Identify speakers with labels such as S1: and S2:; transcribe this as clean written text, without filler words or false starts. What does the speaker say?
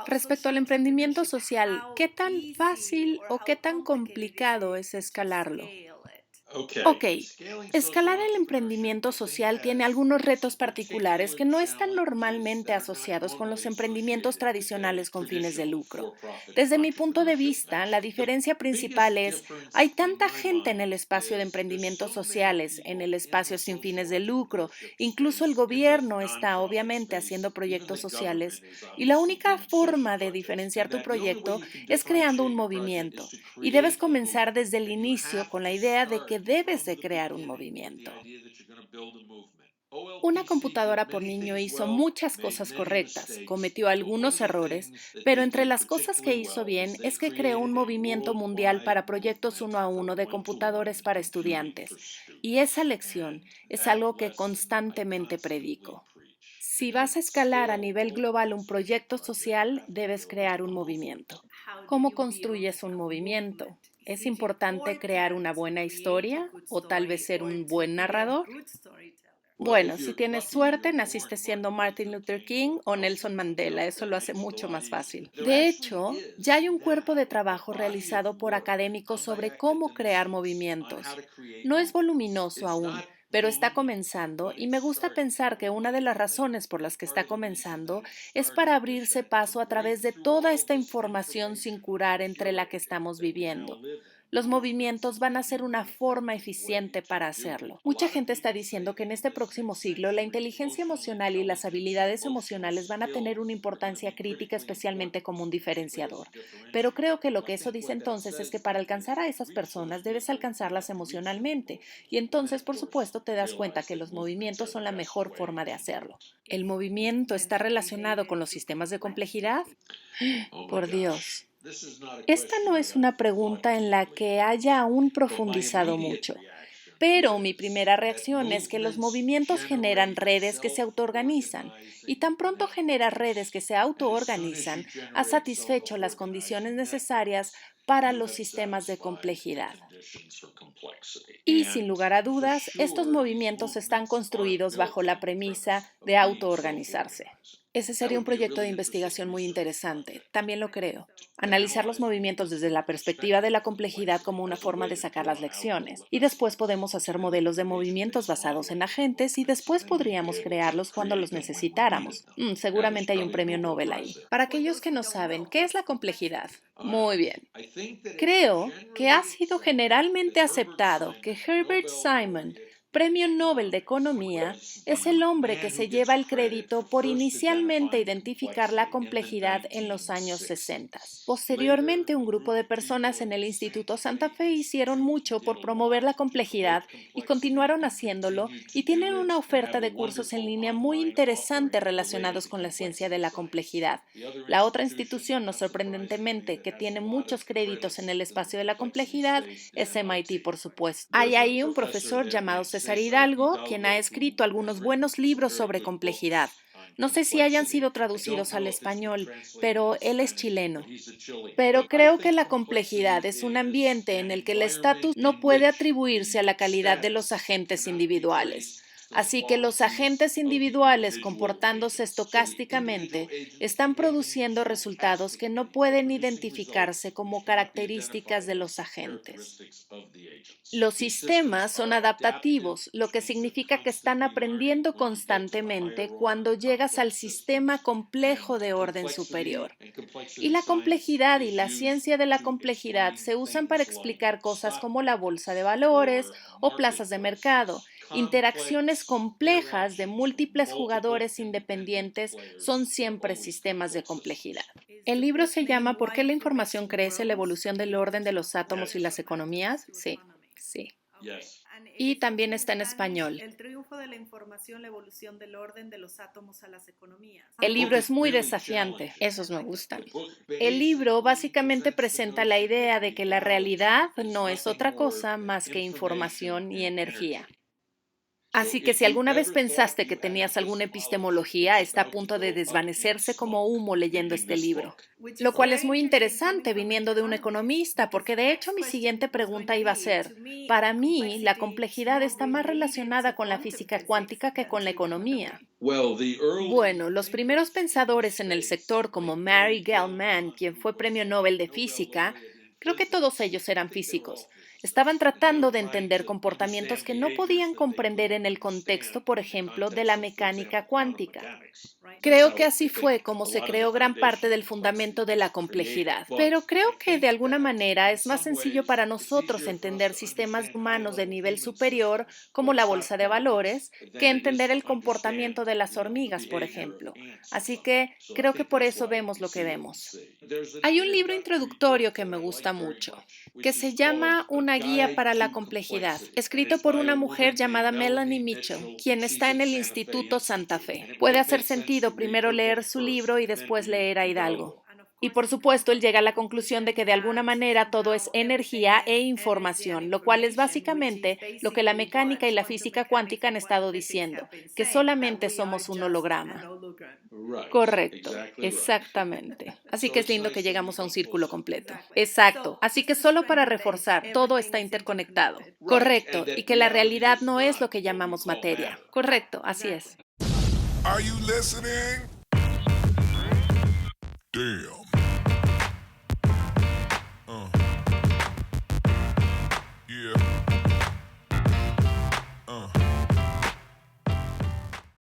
S1: Respecto al emprendimiento social, ¿qué tan fácil o qué tan complicado es escalarlo? Ok, escalar el emprendimiento social tiene algunos retos particulares que no están normalmente asociados con los emprendimientos tradicionales con fines de lucro. Desde mi punto de vista, la diferencia principal es, hay tanta gente en el espacio de emprendimientos sociales, en el espacio sin fines de lucro, incluso el gobierno está obviamente haciendo proyectos sociales, y la única forma de diferenciar tu proyecto es creando un movimiento. Y debes comenzar desde el inicio con la idea de que debes de crear un movimiento. Una computadora por niño hizo muchas cosas correctas, cometió algunos errores, pero entre las cosas que hizo bien es que creó un movimiento mundial para proyectos uno a uno de computadores para estudiantes. Y esa lección es algo que constantemente predico. Si vas a escalar a nivel global un proyecto social, debes crear un movimiento. ¿Cómo construyes un movimiento? ¿Es importante crear una buena historia o tal vez ser un buen narrador? Bueno, si tienes suerte, naciste siendo Martin Luther King o Nelson Mandela, eso lo hace mucho más fácil. De hecho, ya hay un cuerpo de trabajo realizado por académicos sobre cómo crear movimientos. No es voluminoso aún, pero está comenzando y me gusta pensar que una de las razones por las que está comenzando es para abrirse paso a través de toda esta información sin curar entre la que estamos viviendo. Los movimientos van a ser una forma eficiente para hacerlo. Mucha gente está diciendo que en este próximo siglo la inteligencia emocional y las habilidades emocionales van a tener una importancia crítica, especialmente como un diferenciador. Pero creo que lo que eso dice entonces es que para alcanzar a esas personas debes alcanzarlas emocionalmente. Y entonces, por supuesto, te das cuenta que los movimientos son la mejor forma de hacerlo. ¿El movimiento está relacionado con los sistemas de complejidad? Por Dios. Esta no es una pregunta en la que haya aún profundizado mucho, pero mi primera reacción es que los movimientos generan redes que se autoorganizan, y tan pronto generas redes que se autoorganizan, has satisfecho las condiciones necesarias para los sistemas de complejidad. Y sin lugar a dudas, estos movimientos están construidos bajo la premisa de autoorganizarse. Ese sería un proyecto de investigación muy interesante, también lo creo. Analizar los movimientos desde la perspectiva de la complejidad como una forma de sacar las lecciones. Y después podemos hacer modelos de movimientos basados en agentes y después podríamos crearlos cuando los necesitáramos. Seguramente hay un premio Nobel ahí. Para aquellos que no saben, ¿qué es la complejidad? Muy bien. Creo que ha sido generalmente aceptado que Herbert Simon, Premio Nobel de Economía, es el hombre que se lleva el crédito por inicialmente identificar la complejidad en los años 60. Posteriormente, un grupo de personas en el Instituto Santa Fe hicieron mucho por promover la complejidad y continuaron haciéndolo, y tienen una oferta de cursos en línea muy interesante relacionados con la ciencia de la complejidad. La otra institución, no sorprendentemente, que tiene muchos créditos en el espacio de la complejidad es MIT, por supuesto. Hay ahí un profesor llamado César Hidalgo, quien ha escrito algunos buenos libros sobre complejidad. No sé si hayan sido traducidos al español, pero él es chileno. Pero creo que la complejidad es un ambiente en el que el estatus no puede atribuirse a la calidad de los agentes individuales. Así que los agentes individuales, comportándose estocásticamente, están produciendo resultados que no pueden identificarse como características de los agentes. Los sistemas son adaptativos, lo que significa que están aprendiendo constantemente cuando llegas al sistema complejo de orden superior. Y la complejidad y la ciencia de la complejidad se usan para explicar cosas como la bolsa de valores o plazas de mercado. Interacciones complejas de múltiples jugadores independientes son siempre sistemas de complejidad. El libro se llama ¿Por qué la información crece? La evolución del orden de los átomos y las economías. Sí, sí. Y también está en español.
S2: El triunfo de la información, la evolución del orden de los átomos a las economías.
S1: El libro es muy desafiante, esos me gustan. El libro básicamente presenta la idea de que la realidad no es otra cosa más que información y energía. Así que si alguna vez pensaste que tenías alguna epistemología, está a punto de desvanecerse como humo leyendo este libro. Lo cual es muy interesante viniendo de un economista, porque de hecho mi siguiente pregunta iba a ser, para mí, la complejidad está más relacionada con la física cuántica que con la economía. Bueno, los primeros pensadores en el sector como Mary Gell-Mann, quien fue premio Nobel de Física, creo que todos ellos eran físicos. Estaban tratando de entender comportamientos que no podían comprender en el contexto, por ejemplo, de la mecánica cuántica. Creo que así fue como se creó gran parte del fundamento de la complejidad, pero creo que de alguna manera es más sencillo para nosotros entender sistemas humanos de nivel superior, como la bolsa de valores, que entender el comportamiento de las hormigas, por ejemplo. Así que creo que por eso vemos lo que vemos. Hay un libro introductorio que me gusta mucho, que se llama Una guía para la complejidad, escrito por una mujer llamada Melanie Mitchell, quien está en el Instituto Santa Fe. Puede hacer sentido primero leer su libro y después leer a Hidalgo. Y por supuesto, él llega a la conclusión de que de alguna manera todo es energía e información, lo cual es básicamente lo que la mecánica y la física cuántica han estado diciendo, que solamente somos un holograma. Correcto, exactamente. Así que es lindo que llegamos a un círculo completo. Exacto. Así que solo para reforzar, todo está interconectado. Correcto, y que la realidad no es lo que llamamos materia. Correcto, así es.
S3: Are you listening? Damn.